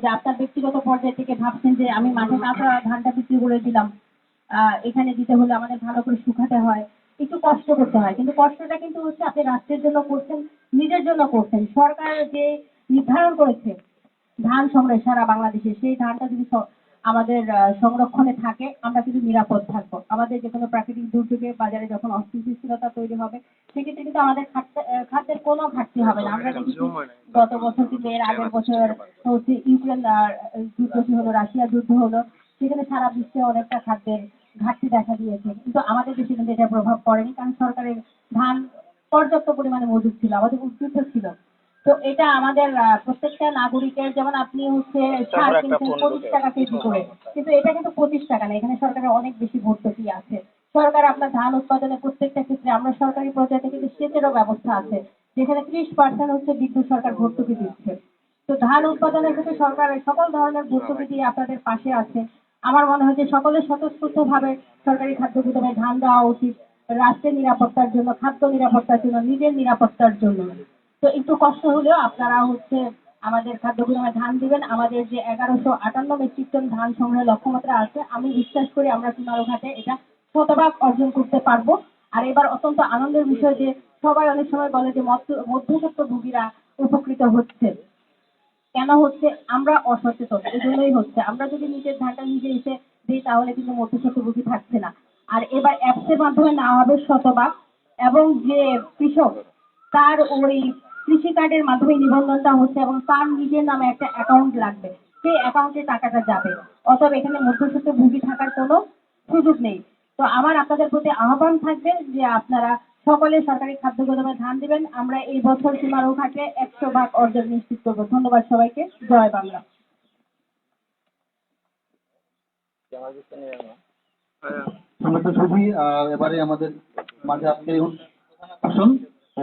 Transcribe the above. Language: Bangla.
যে আপনার ব্যক্তিগত পর্যায় থেকে ভাবছেন যে আমি মাঠে কাঁচা ধানটা বিক্রি করে দিলাম, এখানে দিতে হলে আমাদের ভালো করে শুকাতে হয়, একটু কষ্ট করতে হয়, কিন্তু কষ্টটা কিন্তু হচ্ছে আপনি রাষ্ট্রের জন্য করছেন, নিজের জন্য করছেন। সরকার যে নির্ধারণ করেছে ধান সংগ্রহ সারা বাংলাদেশে, সেই ধানটা যদি আমাদের সংরক্ষণে থাকে, আমরা কিন্তু নিরাপদ থাকবো। আমাদের যে কোনো প্রাকৃতিক দুর্যোগে বাজারে যখন অস্থিতিশীলতা তৈরি হবে, সেক্ষেত্রে কিন্তু আমাদের খাদ্যের কোনো ঘাটতি হবে না। আমরা দেখেছি গত বছর কিন্তু এর আগের বছর হচ্ছে ইউক্রেন যুদ্ধ হলো, রাশিয়া যুদ্ধ হলো, সেখানে সারা বিশ্বে অনেকটা খাদ্যের ঘাটতি দেখা দিয়েছে, কিন্তু আমাদের দেশে কিন্তু এটা প্রভাব পড়েনি, কারণ সরকারের ধান পর্যাপ্ত পরিমাণে মজুদ ছিল, আমাদের উদ্বৃত্ত ছিল। তো এটা আমাদের প্রত্যেকটা নাগরিকের, যেমন আপনি হচ্ছে সার কিনছেন 25 টাকা কেজি করে, কিন্তু এটা কিন্তু 25 টাকা না, এখানে সরকারের অনেক বেশি ভর্তুকি আছে। সরকার আপনার ধান উৎপাদনের প্রত্যেকটা ক্ষেত্রে, আমরা সরকারি পর্যায়ে কিন্তু সেচেরও ব্যবস্থা আছে, যেখানে 30% হচ্ছে বিদ্যুৎ সরকার ভর্তুকি দিচ্ছে। তো ধান উৎপাদনের ক্ষেত্রে সরকার সকল ধরনের ভর্তুকি দিয়ে আপনাদের পাশে আছে। আমার মনে হয় যে সকলের স্বতঃস্ফূর্ত ভাবে সরকারি খাদ্য গুদামে ধান দেওয়া উচিত, রাষ্ট্রের নিরাপত্তার জন্য, খাদ্য নিরাপত্তার জন্য, নিজের নিরাপত্তার জন্য। তো একটু কষ্ট হলেও আপনারা হচ্ছে আমাদের খাদ্য গুদামে ধান দিবেন। আমাদের যে 1158 মেট্রিক টন ধান সংগ্রহের লক্ষ্যমাত্রা আছে, আমি বিশ্বাস করি আমরা চুনারুঘাটে এটা শতভাগ অর্জন করতে পারবো। আর এবার অত্যন্ত আনন্দের বিষয় যে সবাই অনেক সময় বলে যে মধ্যস্বত্বভোগীরা উপকৃত হচ্ছে। কেন হচ্ছে? আমরা অসচেতন, এই জন্যই হচ্ছে। আমরা যদি নিজের ধানটা নিজে এসে দিই, তাহলে কিন্তু মধ্যস্বত্বভোগী থাকছে না। আর এবার অ্যাপস এর মাধ্যমে নেওয়া হবে শতভাগ, এবং যে কৃষক, তার ওই কৃষি কার্ডের মাধ্যমে নিবন্ধনটা হচ্ছে, এবং তার নিজের নামে একটা অ্যাকাউন্ট লাগবে, সেই অ্যাকাউন্টে টাকাটা যাবে। অতএব এখানে মধ্যস্বত্বভোগী থাকার কোনো সুযোগ নেই। তো আমার আপনাদের প্রতি আহ্বান থাকবে যে আপনারা সকলে সরকারি খাদ্য গুদামে ধান দিবেন। আমরা এই বছর সীমারুঘাটে 100% অর্জন নিশ্চিত করবো। ধন্যবাদ সবাইকে। জয় বাংলা। এবারে আমাদের মাঝে আজকে আসুন ও